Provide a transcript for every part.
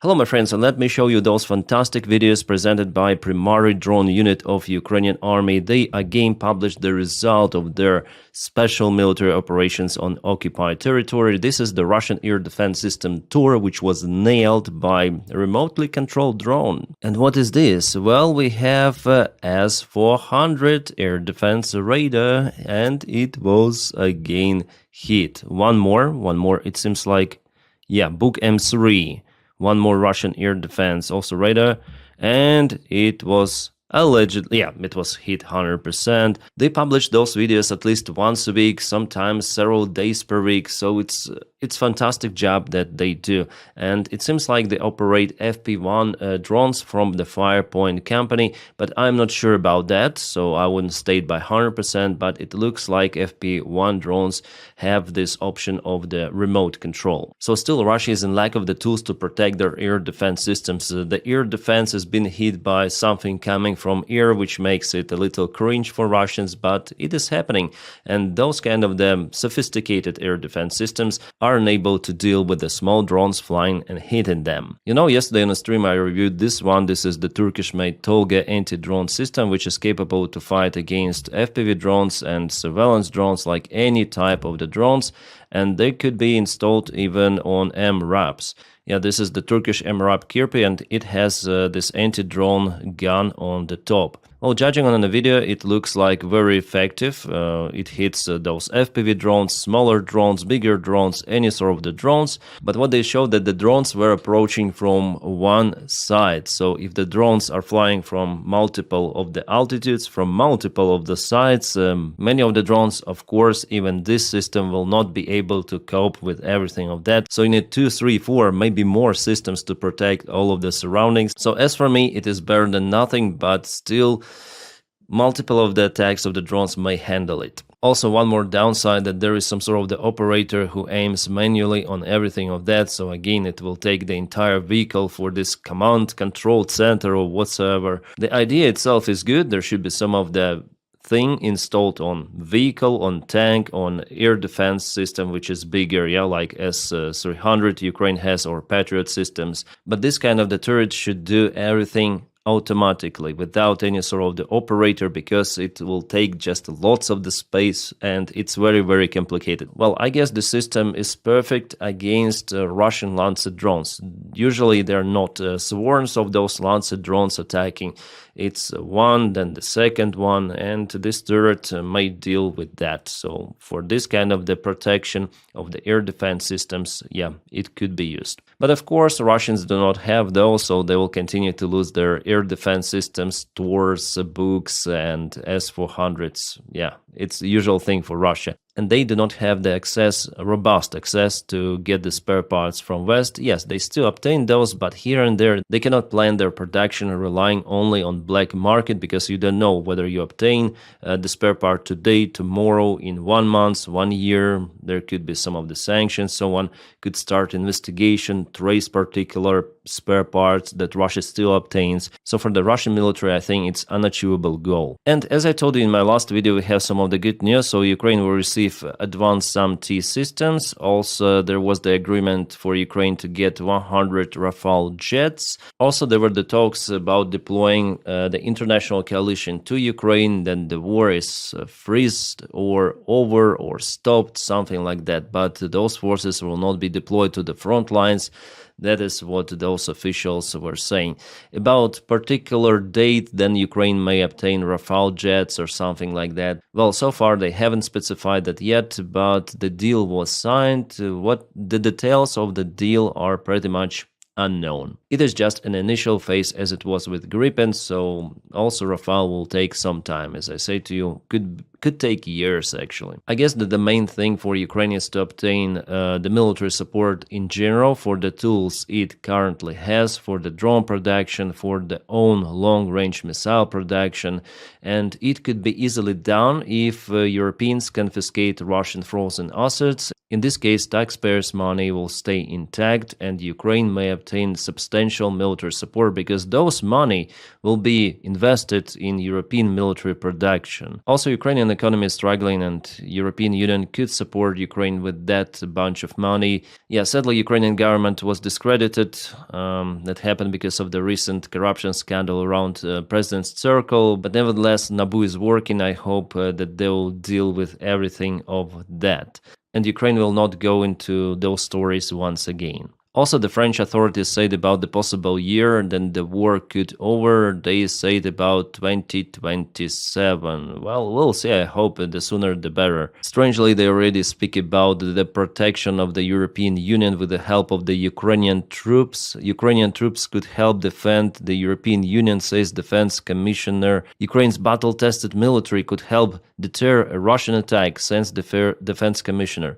Hello my friends, and let me show you those fantastic videos presented by primary drone unit of Ukrainian army. They again published the result of their special military operations on occupied territory. This is the Russian air defense system tour, which was nailed by a remotely controlled drone. And what is this? Well, we have S-400 air defense radar, and it was again hit. One more, it seems like, yeah, Book M3. One more Russian air defense also radar, and it was allegedly, it was hit 100%. They publish those videos at least once a week, sometimes several days per week, so it's fantastic job that they do. And it seems like they operate FP1 drones from the Firepoint company, but I'm not sure about that, so I wouldn't state by 100%, but it looks like FP1 drones have this option of the remote control. So still Russia is in lack of the tools to protect their air defense systems. The air defense has been hit by something coming from air, which makes it a little cringe for Russians, but it is happening. And those kind of the sophisticated air defense systems are unable to deal with the small drones flying and hitting them. You know, yesterday on a stream I reviewed this one. This is the Turkish-made Tolga anti-drone system, which is capable to fight against FPV drones and surveillance drones, like any type of the drones, and they could be installed even on MRAPs. Yeah, this is the Turkish MRAP Kirpi, and it has this anti-drone gun on the top. Well, judging on the video, it looks like very effective. It hits those FPV drones, smaller drones, bigger drones, any sort of the drones. But what they showed that the drones were approaching from one side. So if the drones are flying from multiple of the altitudes, from multiple of the sides, many of the drones, of course, even this system will not be able to cope with everything of that. So you need 2, 3, 4, maybe more systems to protect all of the surroundings. So as for me, it is better than nothing, but still multiple of the attacks of the drones may handle it. Also, one more downside, that there is some sort of the operator who aims manually on everything of that. So again, it will take the entire vehicle for this command control center or whatsoever. The idea itself is good. There should be some of the thing installed on vehicle, on tank, on air defense system, which is bigger, yeah, like S-300 Ukraine has, or Patriot systems. But this kind of the turret should do everything automatically without any sort of the operator, because it will take just lots of the space and it's very, very complicated. Well, I guess the system is perfect against Russian Lancet drones. Usually they're not swarms of those Lancet drones attacking. It's one, then the second one, and this turret may deal with that. So for this kind of the protection of the air defense systems, yeah, it could be used. But of course, Russians do not have those, so they will continue to lose their air defense systems towards Books and S-400s. Yeah, it's the usual thing for Russia. And they do not have the access, robust access to get the spare parts from West. Yes, they still obtain those, but here and there they cannot plan their production relying only on black market, because you don't know whether you obtain the spare part today, tomorrow, in 1 month, 1 year. There could be some of the sanctions. Someone could start investigation, trace particular spare parts that Russia still obtains. So for the Russian military, I think it's an unachievable goal. And as I told you in my last video, we have some of the good news. So Ukraine will receive advanced SAM-T systems. Also, there was the agreement for Ukraine to get 100 Rafale jets. Also, there were the talks about deploying the international coalition to Ukraine. Then the war is freezed or over or stopped, something like that. But those forces will not be deployed to the front lines. That is what those officials were saying. About particular date, then Ukraine may obtain Rafale jets or something like that. Well, so far they haven't specified that yet, but the deal was signed. What the details of the deal are pretty much unknown. It is just an initial phase, as it was with Gripen, so also Rafale will take some time. As I say to you, could take years actually. I guess that the main thing for Ukraine is to obtain the military support in general for the tools it currently has, for the drone production, for the own long-range missile production, and it could be easily done if Europeans confiscate Russian frozen assets. In this case, taxpayers' money will stay intact and Ukraine may obtain substantial military support, because those money will be invested in European military production. Also, Ukrainian economy is struggling and European Union could support Ukraine with that bunch of money. Yeah, sadly, Ukrainian government was discredited. That happened because of the recent corruption scandal around President's circle. But nevertheless, NABU is working. I hope that they will deal with everything of that. And Ukraine will not go into those stories once again. Also, the French authorities said about the possible year then the war could over. They said about 2027. Well, we'll see. I hope the sooner the better. Strangely, they already speak about the protection of the European Union with the help of the Ukrainian troops. Ukrainian troops could help defend the European Union, says Defense Commissioner. Ukraine's battle-tested military could help deter a Russian attack, says the Defense Commissioner.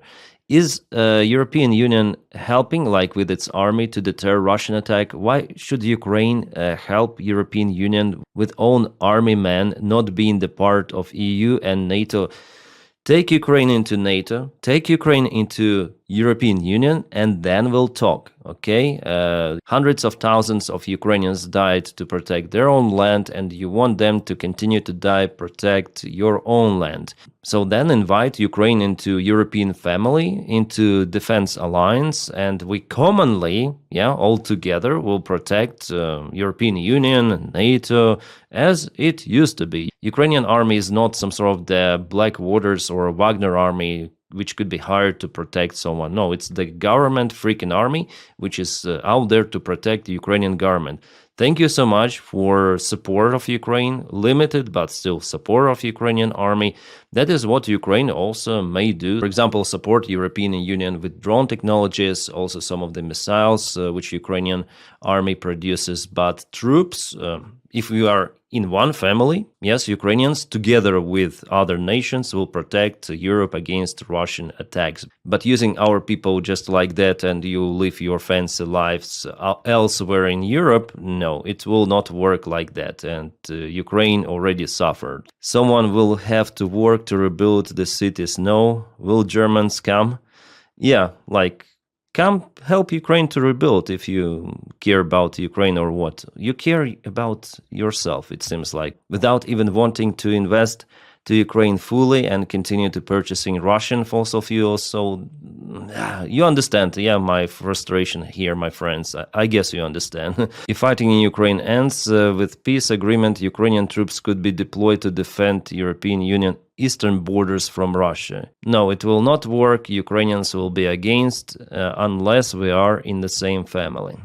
Is European Union helping, like with its army, to deter Russian attack? Why should Ukraine help European Union with own army men not being the part of EU and NATO? Take Ukraine into NATO, take Ukraine into European Union, and then we'll talk, okay? Hundreds of thousands of Ukrainians died to protect their own land, and you want them to continue to die, protect your own land. So then invite Ukraine into European family, into defense alliance, and we commonly, all together will protect European Union, NATO, as it used to be. Ukrainian army is not some sort of the Black Waters or Wagner army which could be hired to protect someone. No, it's the government freaking army, which is out there to protect the Ukrainian government. Thank you so much for support of Ukraine, limited but still support of Ukrainian army. That is what Ukraine also may do. For example, support European Union with drone technologies, also some of the missiles which Ukrainian army produces. But troops, if we are in one family, yes, Ukrainians together with other nations will protect Europe against Russian attacks. But using our people just like that and you live your fancy lives elsewhere in Europe, no, it will not work like that. And Ukraine already suffered. Someone will have to work to rebuild the cities. No, will Germans come? Yeah, come help Ukraine to rebuild if you care about Ukraine or what. You care about yourself, it seems like, without even wanting to invest to Ukraine fully and continue to purchasing Russian fossil fuels. So you understand, my frustration here, my friends. I guess you understand. If fighting in Ukraine ends with peace agreement, Ukrainian troops could be deployed to defend European Union eastern borders from Russia. No, it will not work. Ukrainians will be against unless we are in the same family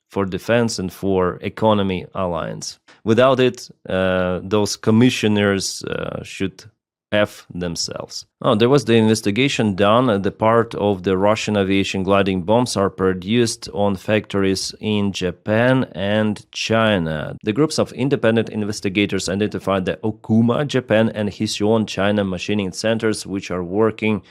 for defense and for economy alliance. Without it, those commissioners should F themselves. There was the investigation done. The part of the Russian aviation gliding bombs are produced on factories in Japan and China. The groups of independent investigators identified the Okuma, Japan, and Hiseon, China machining centers, which are working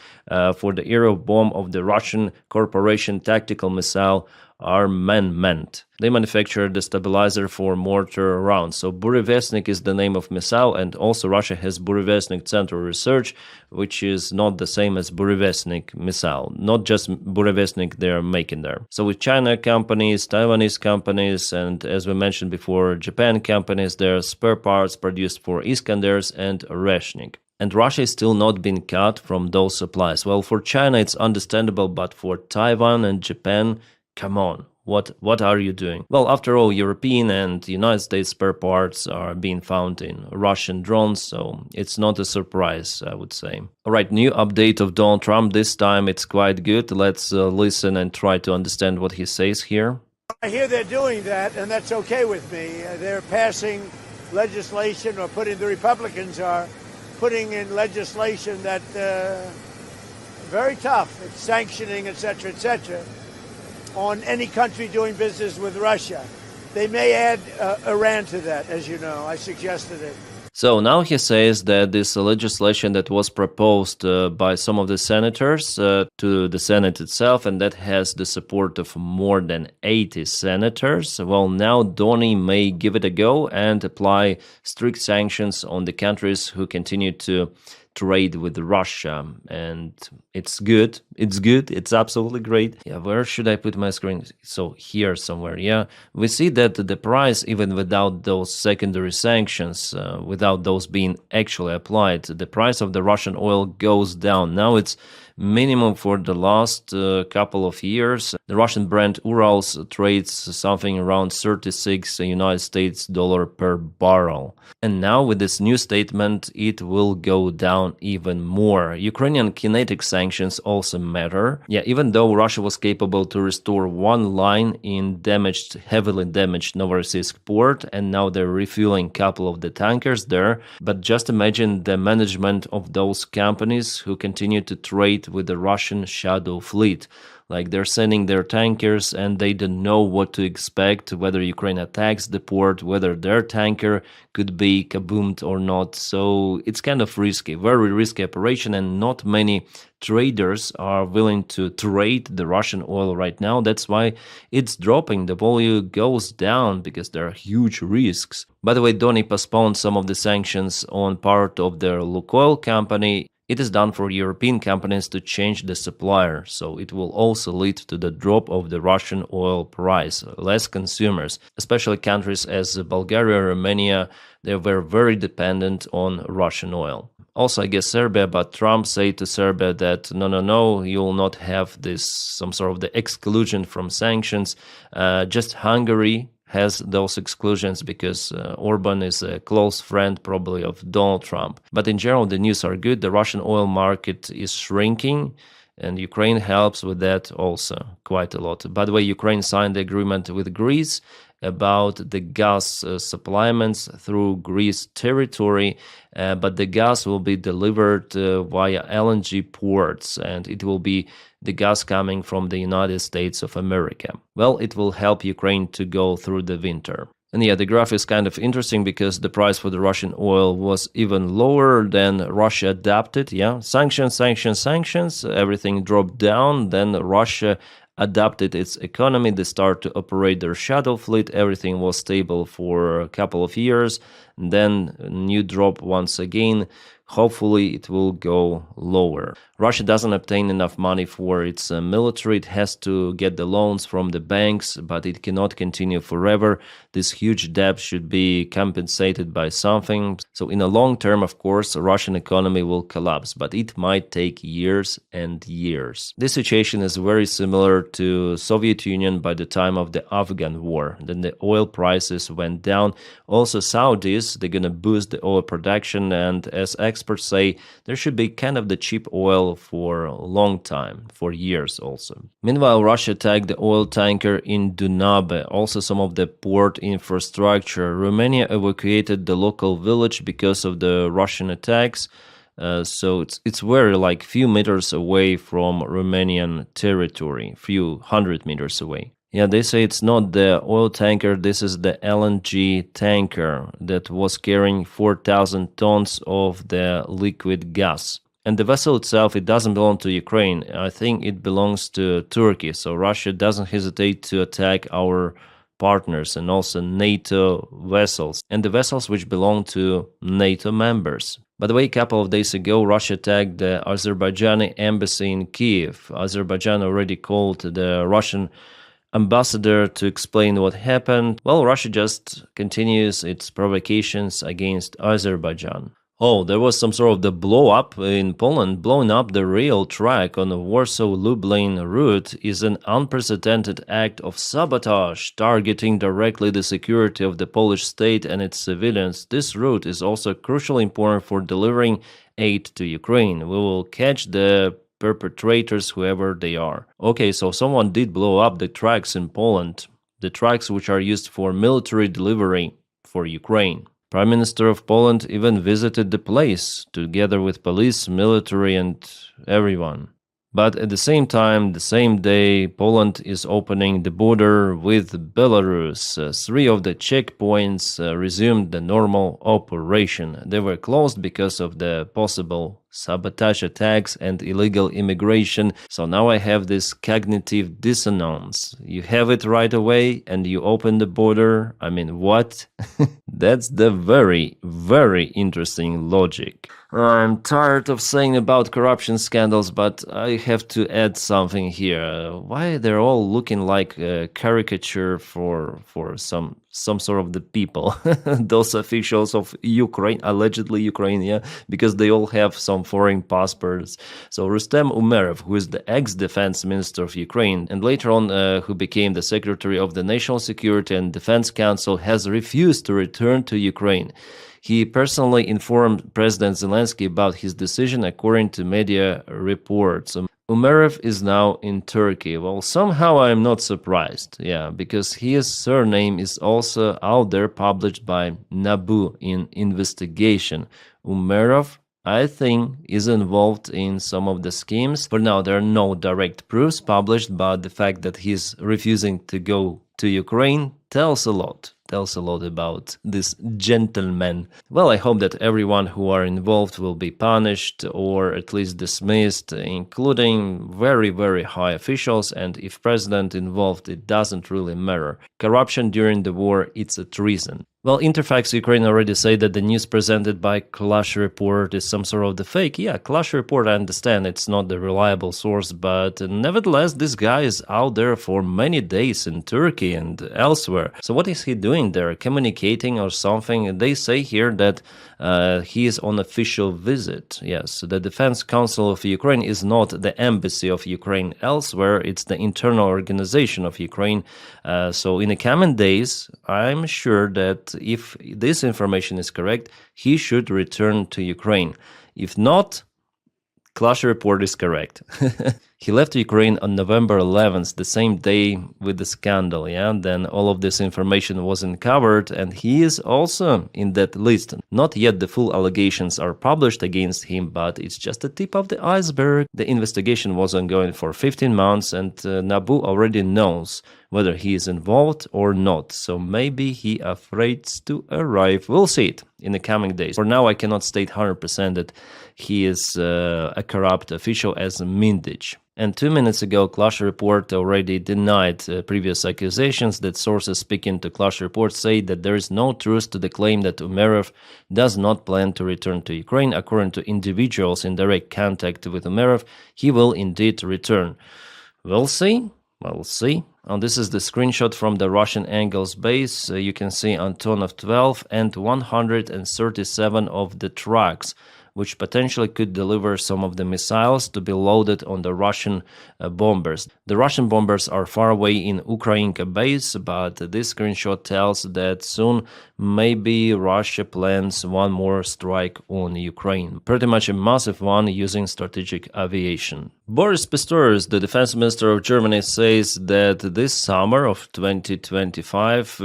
for the aero bomb of the Russian corporation tactical missile armament. They manufacture the stabilizer for mortar rounds. So Burevestnik is the name of missile, and also Russia has Burevestnik Center Research, which is not the same as Burevestnik missile. Not just Burevestnik they're making there. So with China companies, Taiwanese companies, and as we mentioned before, Japan companies, there are spare parts produced for Iskanders and Reshnik. And Russia is still not been cut from those supplies. Well, for China it's understandable, but for Taiwan and Japan, come on, what are you doing? Well, after all, European and United States spare parts are being found in Russian drones, so it's not a surprise, I would say. All right, new update of Donald Trump. This time it's quite good. Let's listen and try to understand what he says here. I hear they're doing that, and that's okay with me. They're passing legislation, or the Republicans are putting in legislation that very tough. It's sanctioning, etc., etc., on any country doing business with Russia. They may add Iran to that, as you know. I suggested it. So now he says that this legislation that was proposed by some of the senators to the Senate itself, and that has the support of more than 80 senators, well, now Donny may give it a go and apply strict sanctions on the countries who continue to trade with Russia, and it's good. It's good. It's absolutely great. Yeah, where should I put my screen? So here somewhere. Yeah, we see that the price, even without those secondary sanctions, without those being actually applied, the price of the Russian oil goes down. Now it's minimum for the last couple of years. The Russian Brent Urals trades something around 36 United States dollar per barrel. And now with this new statement, it will go down even more. Ukrainian kinetic sanctions also matter. Yeah, even though Russia was capable to restore one line in heavily damaged Novorossiysk port, and now they're refueling a couple of the tankers there. But just imagine the management of those companies who continue to trade with the Russian shadow fleet. Like they're sending their tankers and they don't know what to expect, whether Ukraine attacks the port, whether their tanker could be kaboomed or not. So it's kind of risky, very risky operation, and not many traders are willing to trade the Russian oil right now. That's why it's dropping. The volume goes down because there are huge risks. By the way, Donny postponed some of the sanctions on part of their Lukoil company. It is done for European companies to change the supplier, so it will also lead to the drop of the Russian oil price. Less consumers, especially countries as Bulgaria, Romania, they were very dependent on Russian oil. Also, I guess Serbia, but Trump said to Serbia that no, you will not have some sort of the exclusion from sanctions. Just Hungary has those exclusions because Orban is a close friend probably of Donald Trump. But in general, the news are good. The Russian oil market is shrinking, and Ukraine helps with that also quite a lot. By the way, Ukraine signed the agreement with Greece about the gas supplements through Greece territory, but the gas will be delivered via LNG ports, and it will be the gas coming from the United States of America. Well, it will help Ukraine to go through the winter. And yeah, the graph is kind of interesting because the price for the Russian oil was even lower than Russia adapted. Yeah, sanctions, everything dropped down. Then Russia adapted its economy. They started to operate their shadow fleet. Everything was stable for a couple of years. And then a new drop once again. Hopefully it will go lower. Russia doesn't obtain enough money for its military. It has to get the loans from the banks, but it cannot continue forever. This huge debt should be compensated by something. So in the long term, of course, the Russian economy will collapse, but it might take years and years. This situation is very similar to Soviet Union by the time of the Afghan war. Then the oil prices went down. Also Saudis, they're going to boost the oil production, and as experts say, there should be kind of the cheap oil for a long time, for years also. Meanwhile, Russia attacked the oil tanker in Dunabe, also some of the port infrastructure. Romania evacuated the local village because of the Russian attacks. So it's very like few meters away from Romanian territory, few hundred meters away. Yeah, they say it's not the oil tanker, this is the LNG tanker that was carrying 4,000 tons of the liquid gas. And the vessel itself, it doesn't belong to Ukraine. I think it belongs to Turkey. So Russia doesn't hesitate to attack our partners and also NATO vessels, and the vessels which belong to NATO members. By the way, a couple of days ago, Russia attacked the Azerbaijani embassy in Kiev. Azerbaijan already called the Russian ambassador to explain what happened. Well, Russia just continues its provocations against Azerbaijan. Oh, there was some sort of the blow-up in Poland. Blowing up the rail track on the Warsaw-Lublin route is an unprecedented act of sabotage, targeting directly the security of the Polish state and its civilians. This route is also crucially important for delivering aid to Ukraine. We will catch the perpetrators, whoever they are. Okay, so someone did blow up the tracks in Poland, the tracks which are used for military delivery for Ukraine. Prime Minister of Poland even visited the place together with police, military and everyone. But at the same time, the same day, Poland is opening the border with Belarus. 3 of the checkpoints resumed the normal operation. They were closed because of the possible sabotage attacks, and illegal immigration. So now I have this cognitive dissonance. You have it right away and you open the border. I mean, what? That's the very, very interesting logic. I'm tired of saying about corruption scandals, but I have to add something here. Why they're all looking like a caricature for some sort of the people, those officials of Ukraine, allegedly Ukraine, yeah, because they all have some foreign passports. So Rustem Umerov, who is the ex-defense minister of Ukraine, and later on who became the secretary of the National Security and Defense Council, has refused to return to Ukraine. He personally informed President Zelensky about his decision, according to media reports. Umerov is now in Turkey. Well, somehow I'm not surprised, yeah, because his surname is also out there published by NABU in investigation. Umerov, I think, is involved in some of the schemes. For now, there are no direct proofs published, but the fact that he's refusing to go to Ukraine tells a lot about this gentleman. Well, I hope that everyone who are involved will be punished or at least dismissed, including very, very high officials, and if president involved, it doesn't really matter. Corruption during the war, it's a treason. Well, Interfax Ukraine already say that the news presented by Clash Report is some sort of the fake. Yeah, Clash Report, I understand it's not the reliable source, but nevertheless, this guy is out there for many days in Turkey and elsewhere. So what is he doing there? Communicating or something? They say here that he is on official visit. Yes, the Defense Council of Ukraine is not the embassy of Ukraine elsewhere. It's the internal organization of Ukraine. So in the coming days, I'm sure that if this information is correct, he should return to Ukraine. If not, Clash Report is correct. He left Ukraine on November 11th, the same day with the scandal, yeah? Then all of this information was uncovered, and he is also in that list. Not yet the full allegations are published against him, but it's just the tip of the iceberg. The investigation was ongoing for 15 months, and NABU already knows whether he is involved or not. So maybe he afraid to arrive. We'll see it in the coming days. For now, I cannot state 100% that he is a corrupt official as Mindich. And 2 minutes ago, Clash Report already denied previous accusations. That sources speaking to Clash Report say that there is no truth to the claim that Umerov does not plan to return to Ukraine. According to individuals in direct contact with Umerov, he will indeed return. We'll see. We'll see. And this is the screenshot from the Russian Angles base. You can see Antonov 12 and 137 of the trucks, which potentially could deliver some of the missiles to be loaded on the Russian bombers. The Russian bombers are far away in Ukrainka base, but this screenshot tells that soon maybe Russia plans one more strike on Ukraine. Pretty much a massive one using strategic aviation. Boris Pistorius, the defense minister of Germany, says that this summer of 2025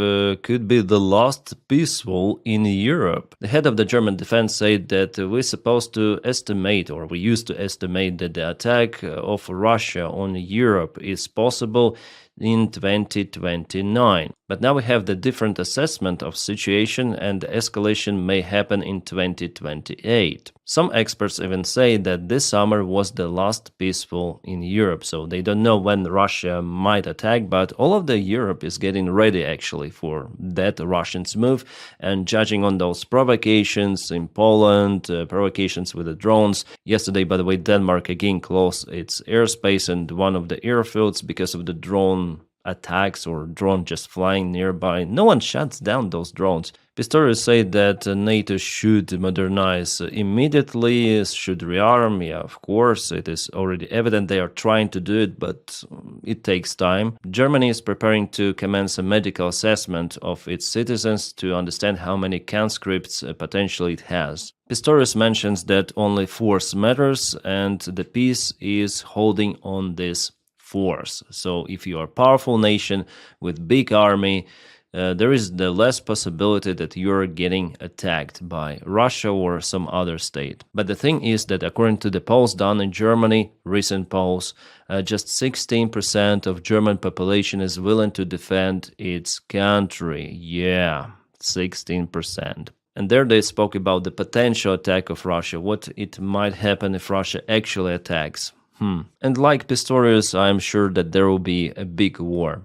could be the last peaceful in Europe. The head of the German defense said that we're supposed to estimate, or we used to estimate, that the attack of Russia on Europe is possible in 2029. But now we have the different assessment of situation, and the escalation may happen in 2028. Some experts even say that this summer was the last peaceful in Europe, so they don't know when Russia might attack, but all of the Europe is getting ready actually for that Russians move. And judging on those provocations in Poland, provocations with the drones. Yesterday, by the way, Denmark again closed its airspace and one of the airfields because of the drone attacks or drone just flying nearby. No one shuts down those drones. Pistorius said that NATO should modernize immediately, should rearm. Yeah, of course, it is already evident they are trying to do it, but it takes time. Germany is preparing to commence a medical assessment of its citizens to understand how many conscripts potentially it has. Pistorius mentions that only force matters, and the peace is holding on this force. So if you are a powerful nation with big army, there is the less possibility that you're getting attacked by Russia or some other state. But the thing is that according to the polls done in Germany, recent polls, just 16% of German population is willing to defend its country. Yeah, 16%. And there they spoke about the potential attack of Russia, what it might happen if Russia actually attacks. And like Pistorius, I'm sure that there will be a big war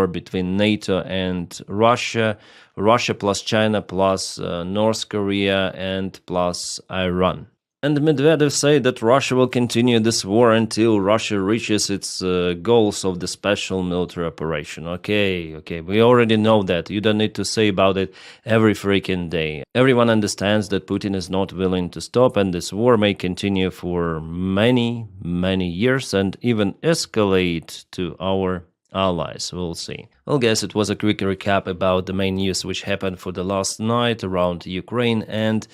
between NATO and Russia, Russia plus China plus North Korea and plus Iran. And Medvedev said that Russia will continue this war until Russia reaches its goals of the special military operation. Okay, we already know that. You don't need to say about it every freaking day. Everyone understands that Putin is not willing to stop, and this war may continue for many, many years and even escalate to our allies. We'll see. Well, guys, it was a quick recap about the main news which happened for the last night around Ukraine, and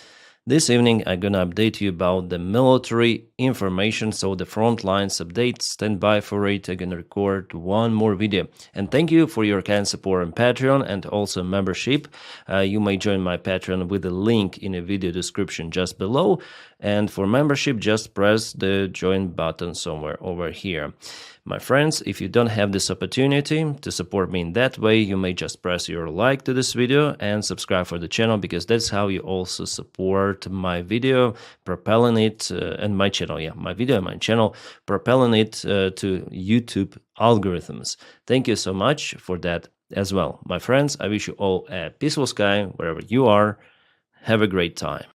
this evening I'm gonna update you about the military information, so the front lines update, stand by for it. I'm gonna record one more video. And thank you for your kind support on Patreon and also membership. You may join my Patreon with the link in the video description just below. And for membership, just press the join button somewhere over here. My friends, if you don't have this opportunity to support me in that way, you may just press your like to this video and subscribe for the channel, because that's how you also support my video, propelling it and my channel, my video and my channel, propelling it to YouTube algorithms. Thank you so much for that as well. My friends, I wish you all a peaceful sky wherever you are. Have a great time.